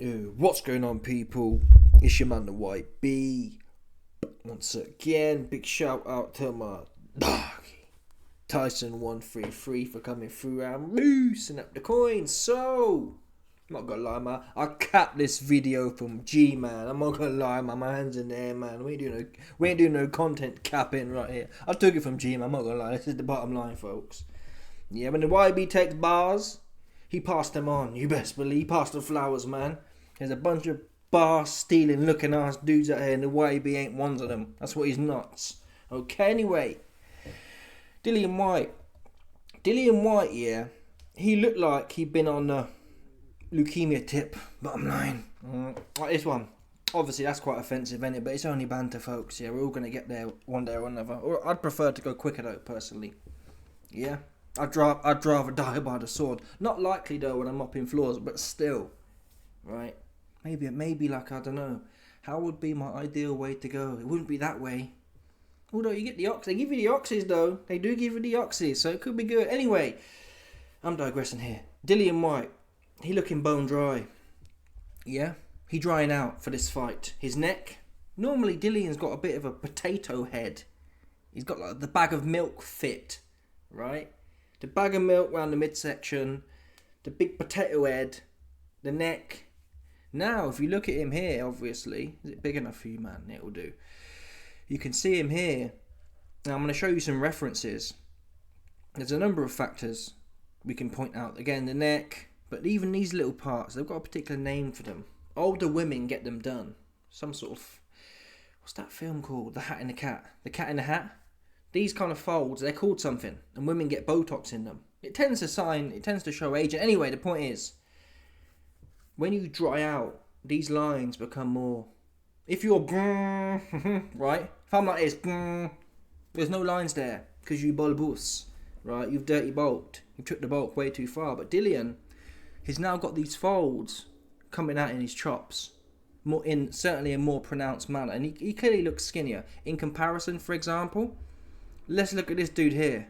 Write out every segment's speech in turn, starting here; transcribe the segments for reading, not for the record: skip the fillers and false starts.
What's going on, people? It's your man, the White B. Once again, big shout out to my dog Tyson 133 for coming through and loosening up the coins. So, I'm not gonna lie, man, I capped this video from G, man. I'm not gonna lie, man. My hands in there, man. We ain't doing no content capping right here. I took it from G, man. I'm not gonna lie. This is the bottom line, folks. Yeah, when the YB takes bars, he passed them on. You best believe he passed the flowers, man. There's a bunch of bar stealing looking ass dudes out here, and the YB ain't one of them. That's what he's nuts. Okay, anyway, Dillian White. Dillian White, yeah, he looked like he'd been on the leukemia tip. Bottom line, like this one. Obviously, that's quite offensive, isn't it? But it's only banter, folks. Yeah, we're all gonna get there one day or another. Or I'd prefer to go quicker though, personally. Yeah, I'd rather die by the sword. Not likely though when I'm mopping floors, but still, right? Maybe like, I don't know, how would be my ideal way to go? It wouldn't be that way. Although you get the oxys, they give you the oxys though. They do give you the oxys, so it could be good. Anyway, I'm digressing here. Dillian White, he looking bone dry. Yeah, he drying out for this fight. His neck. Normally Dillian's got a bit of a potato head. He's got like the bag of milk fit, right? The bag of milk around the midsection, the big potato head, the neck. Now, if you look at him here, obviously, is it big enough for you, man? It'll do. You can see him here. Now, I'm going to show you some references. There's a number of factors we can point out. Again, the neck, but even these little parts, they've got a particular name for them. Older women get them done. Some sort of, what's that film called? The Hat in the Cat. The Cat in the Hat. These kind of folds, they're called something, and women get Botox in them. It tends to show age. Anyway, the point is, when you dry out, these lines become more. If you're right, if I'm like this, there's no lines there because you bulbous, right? You've dirty bulked. You took the bulk way too far. But Dillian, he's now got these folds coming out in his chops, certainly a more pronounced manner, and he clearly looks skinnier. In comparison, for example, let's look at this dude here,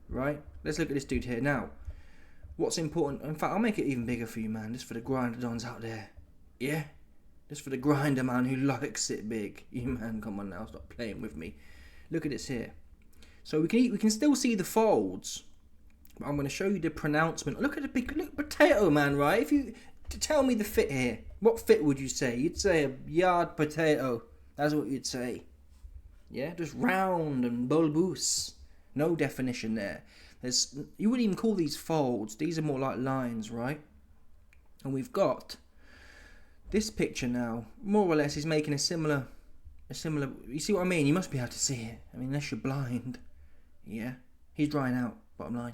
right? Let's look at this dude here now. What's important, in fact, I'll make it even bigger for you, man. Just for the grinder dons out there. Yeah? Just for the grinder man who likes it big. You, man, come on now, stop playing with me. Look at this here. So we can still see the folds. But I'm going to show you the pronouncement. Look at the big potato, man, right? If you tell me the fit here, what fit would you say? You'd say a yard potato. That's what you'd say. Yeah? Just round and bulbous. No definition there. You wouldn't even call these folds. These are more like lines, right? And we've got this picture now. More or less, is making a similar. You see what I mean? You must be able to see it. I mean, unless you're blind. Yeah, he's drying out. Bottom line,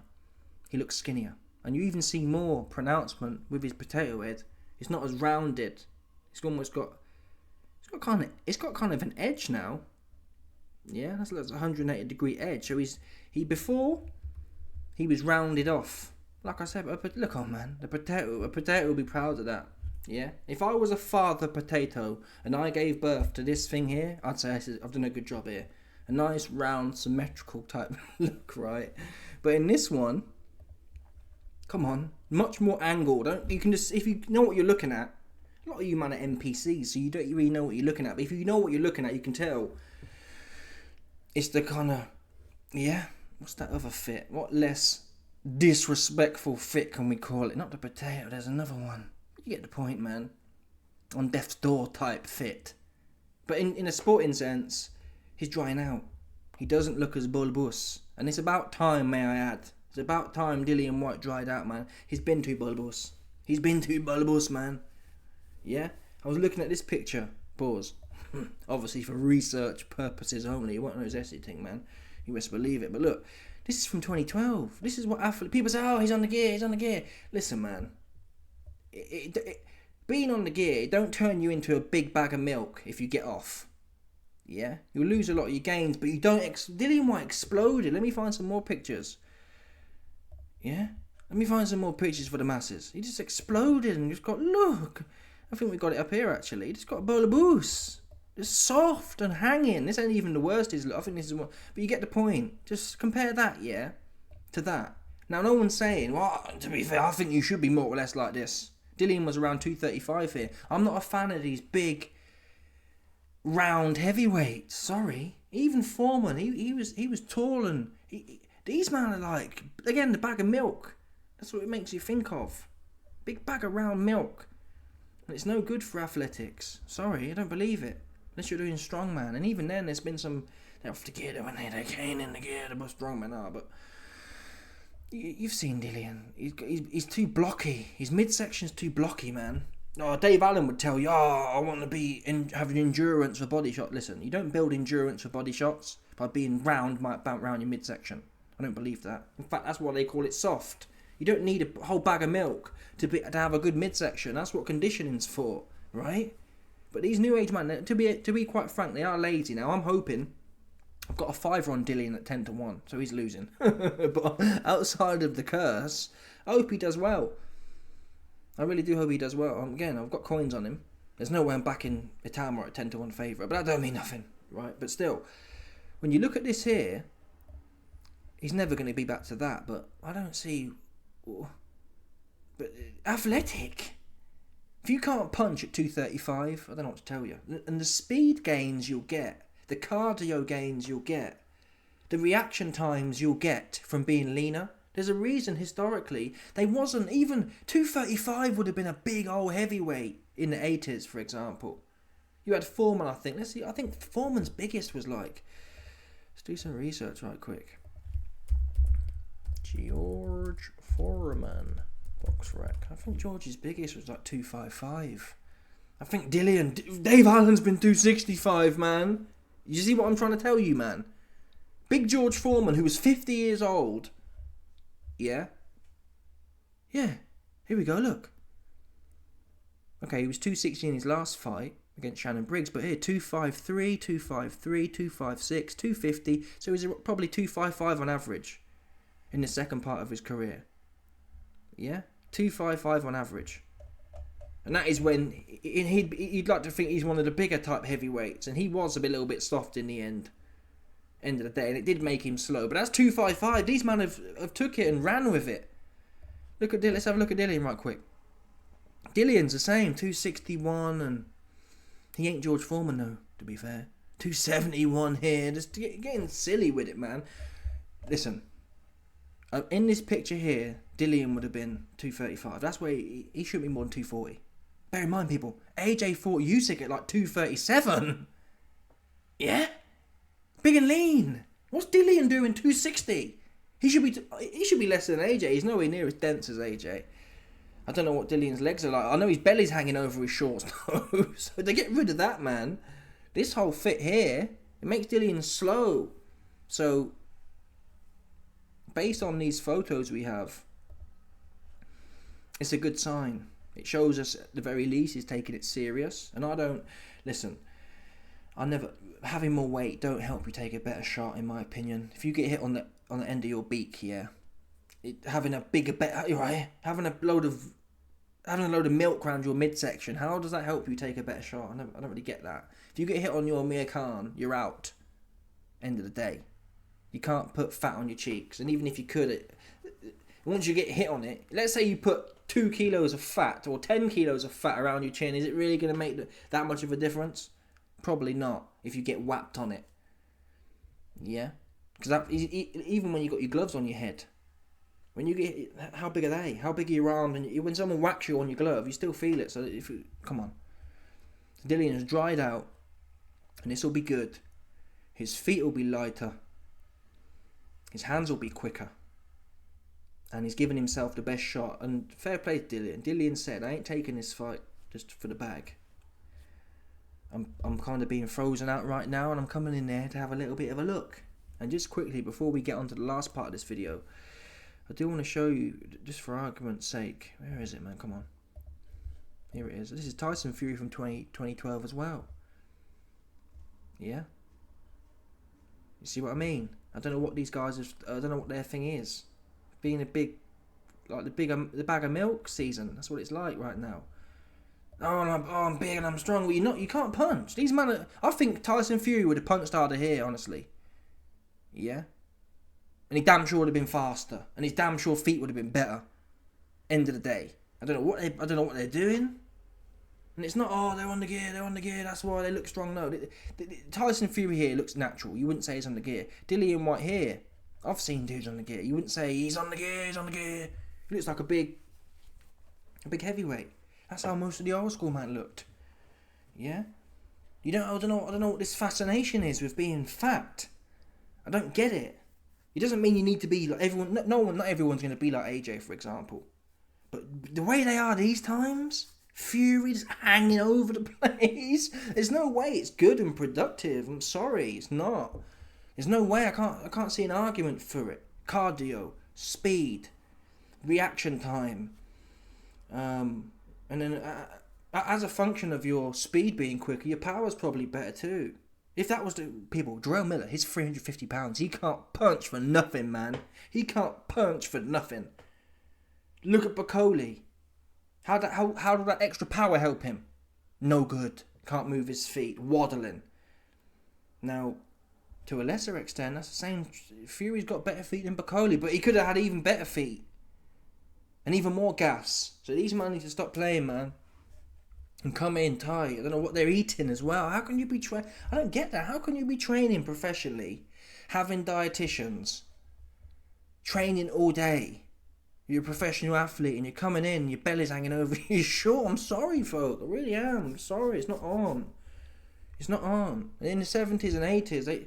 he looks skinnier, and you even see more pronouncement with his potato head. It's not as rounded. It's got kind of an edge now. Yeah, that's a 180 degree edge. So before. He was rounded off. Like I said, but look on, man. A potato will be proud of that. Yeah? If I was a father potato and I gave birth to this thing here, I'd say I've done a good job here. A nice, round, symmetrical type look, right? But in this one, come on, much more angled. If you know what you're looking at, a lot of you man are NPCs, so you don't really know what you're looking at. But if you know what you're looking at, you can tell. It's the kind of, yeah. What's that other fit? What less disrespectful fit can we call it? Not the potato, there's another one. You get the point, man. On death's door type fit. But in a sporting sense, he's drying out. He doesn't look as bulbous. And it's about time, may I add. It's about time Dillian White dried out, man. He's been too bulbous. Man. Yeah? I was looking at this picture. Pause. Obviously for research purposes only. It wasn't no zesty thing, man. You best believe it. But look, this is from 2012. This is what people say, oh, he's on the gear. Listen, man. Being on the gear, don't turn you into a big bag of milk if you get off. Yeah? You'll lose a lot of your gains, but you don't... Dillian White exploded. Let me find some more pictures. Yeah? Let me find some more pictures for the masses. He just exploded and just got... Look! I think we got it up here, actually. He just got a bowl of booze. It's soft and hanging. This ain't even the worst. I think this is one. But you get the point. Just compare that, yeah, to that. Now, no one's saying, well, to be fair, I think you should be more or less like this. Dillian was around 235 here. I'm not a fan of these big, round heavyweights. Sorry. Even Foreman, he was tall and... these men are like, again, the bag of milk. That's what it makes you think of. Big bag of round milk. And it's no good for athletics. Sorry, I don't believe it. Unless you're doing strongman. And even then, there's been some... They have to get it when they can't in the gear, the most strongmen are, but... You've seen Dillian. He's too blocky. His midsection's too blocky, man. Oh, Dave Allen would tell you, I want to be having endurance for body shot. Listen, you don't build endurance for body shots by being round your midsection. I don't believe that. In fact, that's why they call it soft. You don't need a whole bag of milk to have a good midsection. That's what conditioning's for, right? But these new age men, to be quite frank, they are lazy now. I'm hoping. I've got a $5 on Dillian at 10-1, so he's losing. But outside of the curse, I hope he does well. I really do hope he does well. Again, I've got coins on him. There's no way I'm backing ITAUMA at 10-1 favourite, but that don't mean nothing, right? But still, when you look at this here, he's never going to be back to that, but I don't see... But athletic. If you can't punch at 235, I don't know what to tell you. And the speed gains you'll get, the cardio gains you'll get, the reaction times you'll get from being leaner. There's a reason historically they wasn't even 235 would have been a big old heavyweight in the 80s, for example. You had Foreman, I think. Let's see. I think Foreman's biggest was like. Let's do some research right quick. George Foreman box rec. I think George's biggest was like 255. I think Dave Allen's been 265, man. You see what I'm trying to tell you, man? Big George Foreman, who was 50 years old. Yeah. Yeah. Here we go, look. Okay, he was 260 in his last fight against Shannon Briggs, but here, 253, 253, 256, 250. So he's probably 255 on average in the second part of his career. Yeah? 255 on average. And that is when he'd like to think he's one of the bigger type heavyweights, and he was a little bit soft in the end of the day, and it did make him slow. But that's 255. These men have took it and ran with it. Look at Dillian. Let's have a look at Dillian right quick. Dillian's the same, 261, and he ain't George Foreman though, to be fair. 271 here, just getting silly with it, man. Listen, in this picture here, Dillian would have been 235. That's where he shouldn't be more than 240. Bear in mind, people, AJ fought Usyk at like 237. Yeah? Big and lean. What's Dillian doing 260? He should be less than AJ. He's nowhere near as dense as AJ. I don't know what Dillian's legs are like. I know his belly's hanging over his shorts though. So to get rid of that, man, this whole fit here, it makes Dillian slow. So based on these photos we have, it's a good sign. It shows us at the very least he's taking it serious. And having more weight don't help you take a better shot, in my opinion. If you get hit on the end of your beak here, having a load of milk around your midsection, how does that help you take a better shot? I don't really get that. If you get hit on your Mir Khan, you're out. End of the day. You can't put fat on your cheeks, and even if you could, once you get hit on it, let's say you put 2 kilos of fat or 10 kilos of fat around your chin, is it really going to make that much of a difference? Probably not, if you get whapped on it. Yeah? Because even when you got your gloves on your head, when you get, how big are they? How big are your arms? And when someone whacks you on your glove, you still feel it. So come on. Dillian has dried out, and this will be good. His feet will be lighter. His hands will be quicker. And he's given himself the best shot. And fair play to Dillian. Dillian said, I ain't taking this fight just for the bag. I'm kind of being frozen out right now, and I'm coming in there to have a little bit of a look. And just quickly, before we get on to the last part of this video, I do want to show you, just for argument's sake, where is it, man? Come on. Here it is. This is Tyson Fury from 2012 as well. Yeah? You see what I mean? I don't know what these guys I don't know what their thing is. Being a big, like the bag of milk season. That's what it's like right now. I'm big and I'm strong. Well, you can't punch. These men I think Tyson Fury would have punched harder here, honestly. Yeah? And he damn sure would have been faster. And his damn sure feet would have been better. End of the day. I don't know what they're doing. And it's not, oh, they're on the gear, that's why they look strong. No, Tyson Fury here looks natural. You wouldn't say he's on the gear. Dillian White here, I've seen dudes on the gear. You wouldn't say he's on the gear. He looks like a big heavyweight. That's how most of the old school man looked. Yeah? I don't know what this fascination is with being fat. I don't get it. It doesn't mean you need to be like everyone. Not everyone's going to be like AJ, for example. But the way they are these times, Fury's hanging over the place. There's no way it's good and productive. I'm sorry, it's not. There's no way. I can't see an argument for it. Cardio, speed, reaction time, and then as a function of your speed being quicker, your power's probably better too. If that was the people, Jarrell Miller, he's 350 pounds. He can't punch for nothing, man. He can't punch for nothing. Look at Bacoli. How did that extra power help him? No good. Can't move his feet. Waddling. Now, to a lesser extent, that's the same. Fury's got better feet than Bacoli, but he could have had even better feet. And even more gas. So these men need to stop playing, man. And come in tight. I don't know what they're eating as well. How can you be I don't get that. How can you be training professionally, having dietitians, training all day? You're a professional athlete and you're coming in, your belly's hanging over your short. I'm sorry, folk. I really am. I'm sorry. It's not on. It's not on. And in the 70s and 80s,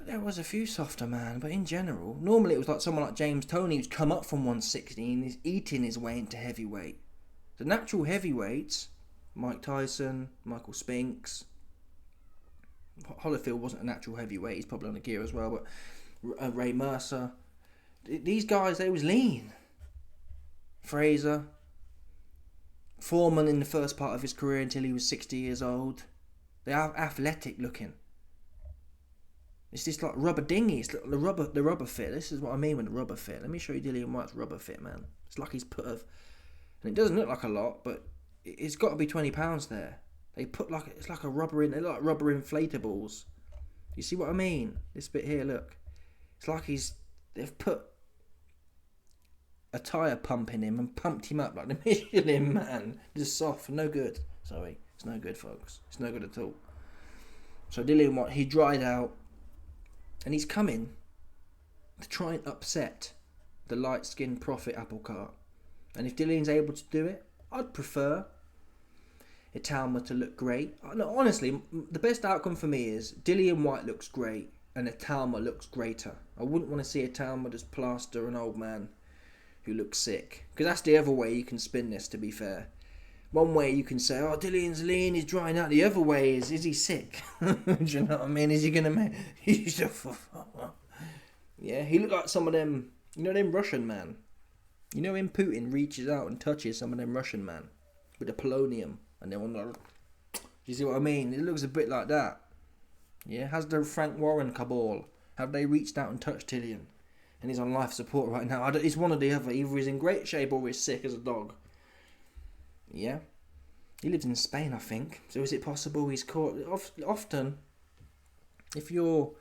there was a few softer, man. But in general, normally it was like someone like James Toney who's come up from 160 and is eating his way into heavyweight. The natural heavyweights, Mike Tyson, Michael Spinks, Holyfield wasn't a natural heavyweight, he's probably on the gear as well, but Ray Mercer, these guys, they was lean. Fraser, Foreman in the first part of his career until he was 60 years old, they are athletic looking. It's just like rubber dinghy, it's like the rubber fit. This is what I mean with the rubber fit. Let me show you Dillian White's rubber fit, man. It's like he's put and it doesn't look like a lot, but it's got to be 20 pounds there. They put it's like a rubber in. They're like rubber inflatables. You see what I mean? This bit here, look. It's like they've put a tyre pump in him and pumped him up like the Michelin man. Just soft, no good. Sorry, it's no good, folks. It's no good at all. So Dillian White, he dried out, and he's coming to try and upset the light-skinned prophet apple cart. And if Dillian's able to do it, I'd prefer ITAUMA to look great. No, honestly, the best outcome for me is Dillian White looks great and ITAUMA looks greater. I wouldn't want to see ITAUMA just plaster an old man who looks sick. Because that's the other way you can spin this, to be fair. One way you can say, oh, Dillian's lean, he's drying out. The other way is he sick? Do you know what I mean? Is he going to make... Yeah, he looked like some of them, them Russian man. You know when Putin reaches out and touches some of them Russian man with the polonium and they're on the... You see what I mean? It looks a bit like that. Yeah, has the Frank Warren cabal, have they reached out and touched Dillian? And he's on life support right now. It's one or the other. Either he's in great shape or he's sick as a dog. Yeah. He lives in Spain, I think. So is it possible he's caught... Often, if you're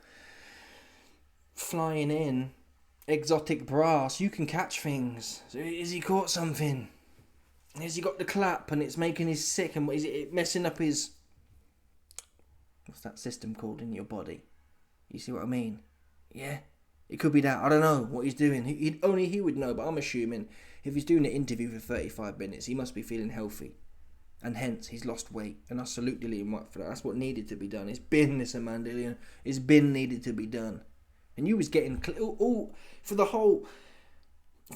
flying in exotic brass, you can catch things. So has he caught something? Has he got the clap and it's making his sick, and is it messing up his... What's that system called in your body? You see what I mean? Yeah, it could be that. I don't know what he's doing. Only he would know, but I'm assuming if he's doing an interview for 35 minutes, he must be feeling healthy. And hence, he's lost weight. And I salute Dillian White for that. That's what needed to be done. It's been this, man, Dillian. It's been needed to be done. And you was getting for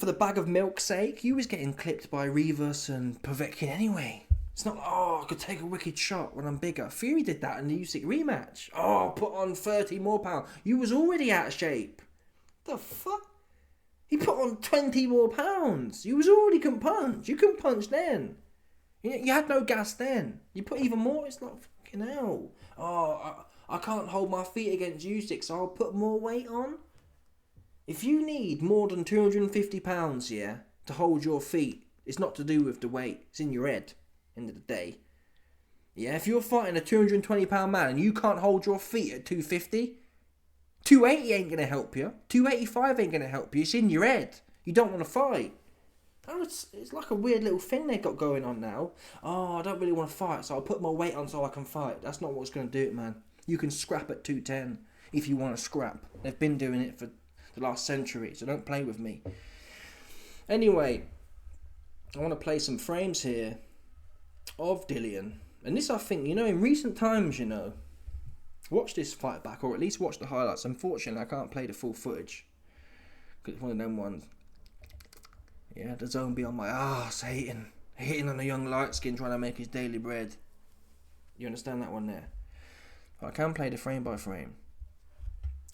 the bag of milk's sake, you was getting clipped by Rivas and Povetkin anyway. It's not, I could take a wicked shot when I'm bigger. Fury did that in the Usyk rematch. Put on 30 more pounds. You was already out of shape. The fuck? He put on 20 more pounds. You was already couldn't punch. You couldn't punch then. You had no gas then. You put even more. It's like fucking hell. I can't hold my feet against Usyk, so I'll put more weight on. If you need more than 250 pounds, to hold your feet, it's not to do with the weight. It's in your head, end of the day. Yeah, if you're fighting a 220 pound man and you can't hold your feet at 250, 280 ain't going to help you. 285 ain't going to help you. It's in your head. You don't want to fight. Oh, it's like a weird little thing they got going on now. Oh, I don't really want to fight, so I'll put my weight on so I can fight. That's not what's going to do it, man. You can scrap at 210 if you want to scrap. They've been doing it for the last century, so don't play with me. Anyway, I want to play some frames here of Dillian. And this, I think, in recent times, watch this fight back, or at least watch the highlights. Unfortunately, I can't play the full footage, because it's one of them ones. Yeah, the zone be on my arse, hating on a young light skin trying to make his daily bread. You understand that one there? But I can play the frame by frame.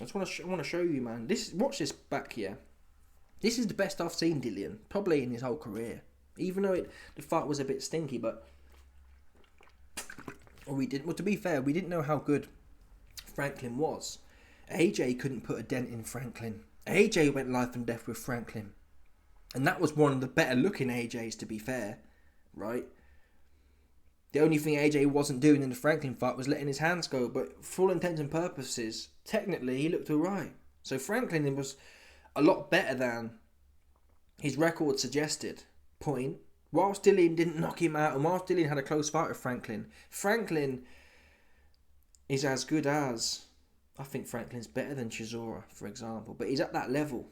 I just want to show you, man. Watch this back here. This is the best I've seen Dillian, probably in his whole career. Even though the fight was a bit stinky, but to be fair, we didn't know how good Franklin was. AJ couldn't put a dent in Franklin. AJ went life and death with Franklin. And that was one of the better looking AJs, to be fair, right? The only thing AJ wasn't doing in the Franklin fight was letting his hands go, but for all intents and purposes, technically he looked alright. So Franklin was a lot better than his record suggested. Point. Whilst Dillian didn't knock him out, and whilst Dillian had a close fight with Franklin, Franklin is as good as... I think Franklin's better than Chisora, for example, but he's at that level.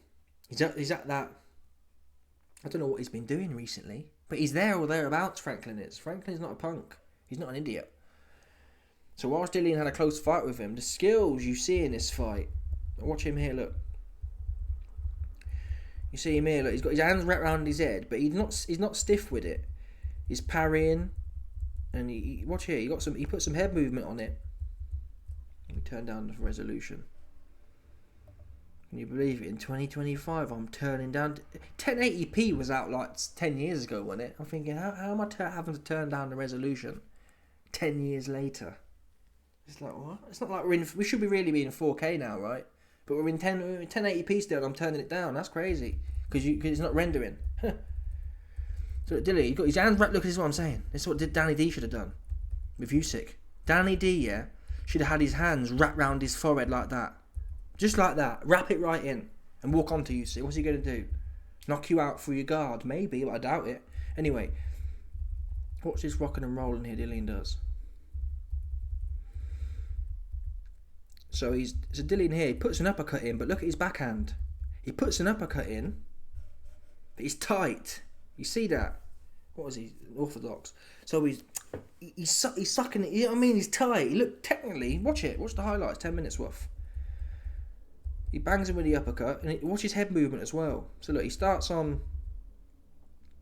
He's at that... I don't know what he's been doing recently, but he's there or thereabouts, Franklin is. Franklin's not a punk. He's not an idiot. So whilst Dillian had a close fight with him, the skills you see in this fight... Watch him here, look. You see him here, look. He's got his hands wrapped around his head, but he's not stiff with it. He's parrying, and watch here. He put some head movement on it. Let me turn down the resolution. Can you believe it? In 2025, I'm turning down... 1080p was out like 10 years ago, wasn't it? I'm thinking, how am I having to turn down the resolution 10 years later? It's like, what? It's not like we should be really be in 4K now, right? But we're in 1080p still, and I'm turning it down. That's crazy. Because it's not rendering. So, Dilly, he's got his hands wrapped... Look, this is what I'm saying. This is what Danny D should have done with Usyk. Danny D, yeah, should have had his hands wrapped round his forehead like that. Just like that. Wrap it right in. And walk on to Usyk. What's he going to do? Knock you out through your guard? Maybe, but I doubt it. Anyway. Watch this rocking and rolling here Dillian does. So Dillian here, he puts an uppercut in, but look at his backhand. He puts an uppercut in, but he's tight. You see that? What was he? Orthodox. So he's sucking it. You know what I mean? He's tight. Look, technically, watch it. Watch the highlights. 10 minutes worth. He bangs him with the uppercut, and watch his head movement as well. So look, he starts on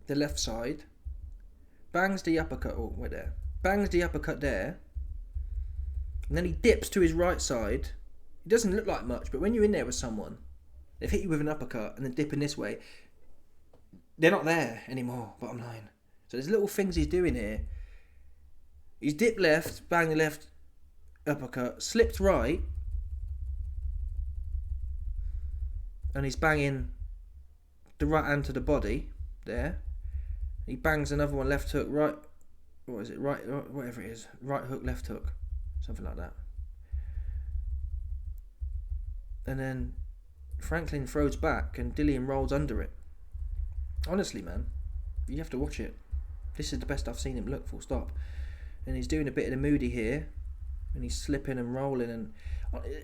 the left side, bangs the uppercut. Oh, wait there. Bangs the uppercut there, and then he dips to his right side. It doesn't look like much, but when you're in there with someone, they've hit you with an uppercut and then dipping this way, they're not there anymore, bottom line. So there's little things he's doing here. He's dipped left, bang the left uppercut, slipped right, and he's banging the right hand to the body there. He bangs another one, left hook, right, what is it, right, whatever it is, right hook, left hook, something like that. And then Franklin throws back and Dillian rolls under it. Honestly, man, you have to watch it. This is the best I've seen him look, full stop. And he's doing a bit of the moody here, and he's slipping and rolling, and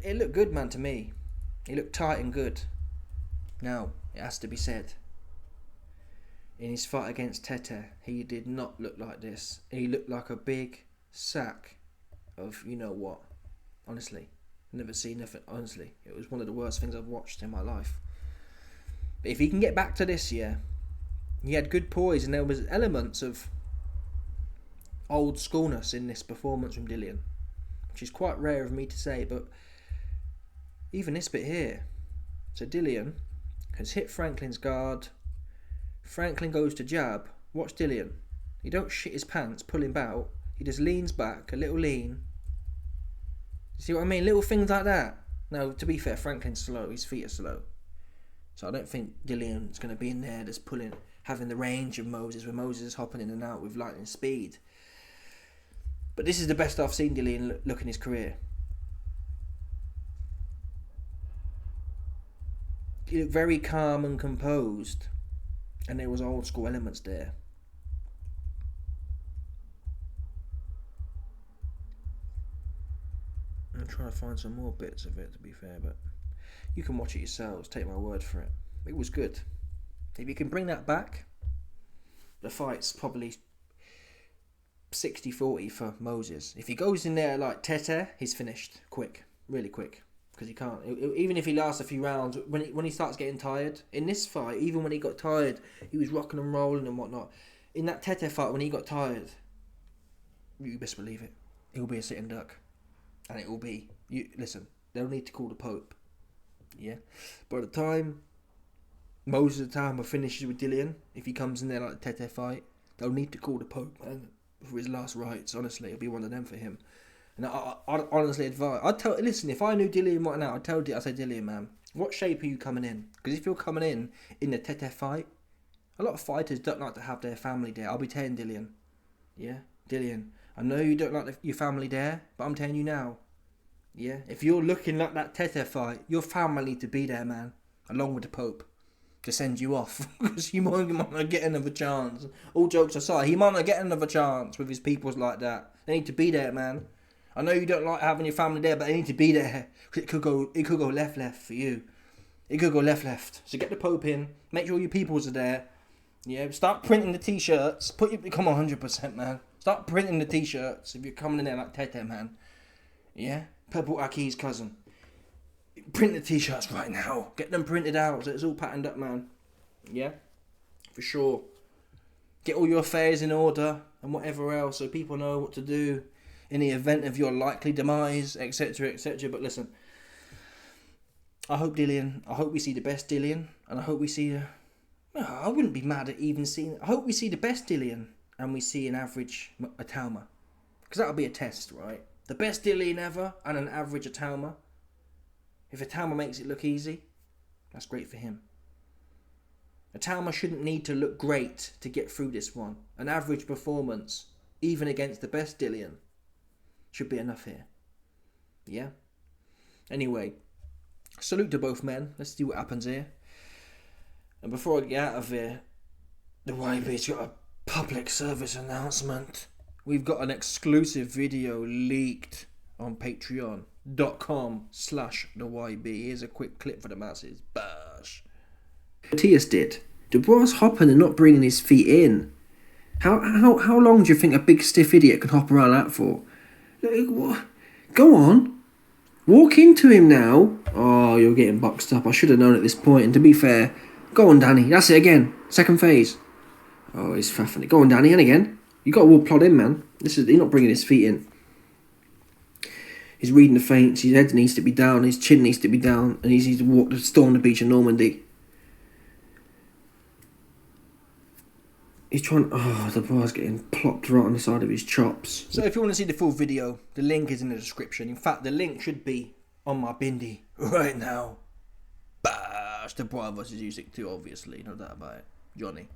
it looked good, man, to me. He looked tight and good. Now, it has to be said, in his fight against Tete, he did not look like this. He looked like a big sack of you know what. Honestly, never seen nothing. Honestly, it was one of the worst things I've watched in my life. But if he can get back to this year, he had good poise, and there was elements of old schoolness in this performance from Dillian, which is quite rare of me to say, but even this bit here. So Dillian has hit Franklin's guard. Franklin goes to jab. Watch Dillian. He don't shit his pants, pull him out. He just leans back, a little lean. You see what I mean? Little things like that. Now, to be fair, Franklin's slow. His feet are slow. So I don't think Dillian's going to be in there just having the range of Moses, where Moses is hopping in and out with lightning speed. But this is the best I've seen Dillian look in his career. He looked very calm and composed. And there was old school elements there. I'm trying to find some more bits of it, to be fair, but you can watch it yourselves, take my word for it. It was good. If you can bring that back, the fight's probably 60-40 for Moses. If he goes in there like Tete, he's finished quick, really quick, because he can't. Even if he lasts a few rounds, when he starts getting tired in this fight, even when he got tired, he was rocking and rolling and whatnot. In that Tete fight, when he got tired, you best believe it, it will be a sitting duck, and it will be. Listen, they'll need to call the Pope. Yeah, by the time Moses ITAUMA finishes with Dillian, if he comes in there like the Tete fight, they'll need to call the Pope, man, for his last rites. Honestly, it'll be one of them for him. And I'd honestly advise. Listen, if I knew Dillian right now, I'd say, Dillian, man, what shape are you coming in? Because if you're coming in the Tete fight, a lot of fighters don't like to have their family there. I'll be telling Dillian, yeah, Dillian, I know you don't like your family there, but I'm telling you now, yeah, if you're looking like that Tete fight, your family need to be there, man, along with the Pope, to send you off, because you might not get another chance. All jokes aside, he might not get another chance with his peoples like that. They need to be there, man. I know you don't like having your family there, but they need to be there. It could go left for you. It could go left. So get the Pope in. Make sure your peoples are there. Yeah, start printing the t-shirts. Come on, 100%, man. Start printing the t-shirts if you're coming in there like Tete, man. Yeah, Purple Aki's cousin. Print the t-shirts right now. Get them printed out so it's all patterned up, man. Yeah, for sure. Get all your affairs in order and whatever else so people know what to do in the event of your likely demise, etc, etc. But listen, I hope we see the best Dillian, and I hope we see I wouldn't be mad at even seeing. I hope we see the best Dillian and we see an average ITAUMA, because that'll be a test, right? The best Dillian ever and an average ITAUMA. If ITAUMA makes it look easy, that's great for him. ITAUMA shouldn't need to look great to get through this one. An average performance, even against the best Dillian, should be enough here. Yeah? Anyway, salute to both men. Let's see what happens here. And before I get out of here, the YB's got a public service announcement. We've got an exclusive video leaked on patreon.com/theyb. Here's a quick clip for the masses. Bash. Matthias did. Dubois hopping and not bringing his feet in. How long do you think a big stiff idiot can hop around that for? Go on. Walk into him now. Oh, you're getting boxed up. I should have known at this point. And to be fair, go on, Danny. That's it again. Second phase. Oh, he's faffing it. Go on, Danny. And again. You got to walk plod in, man. He's not bringing his feet in. He's reading the feints. His head needs to be down. His chin needs to be down. And he needs to storm the beach in Normandy. He's trying. Oh, the bar's getting plopped right on the side of his chops. So if you want to see the full video, the link is in the description. In fact, the link should be on my bindi right now. Bash. The Dubois versus Usyk 2, obviously. No doubt about it. Johnny.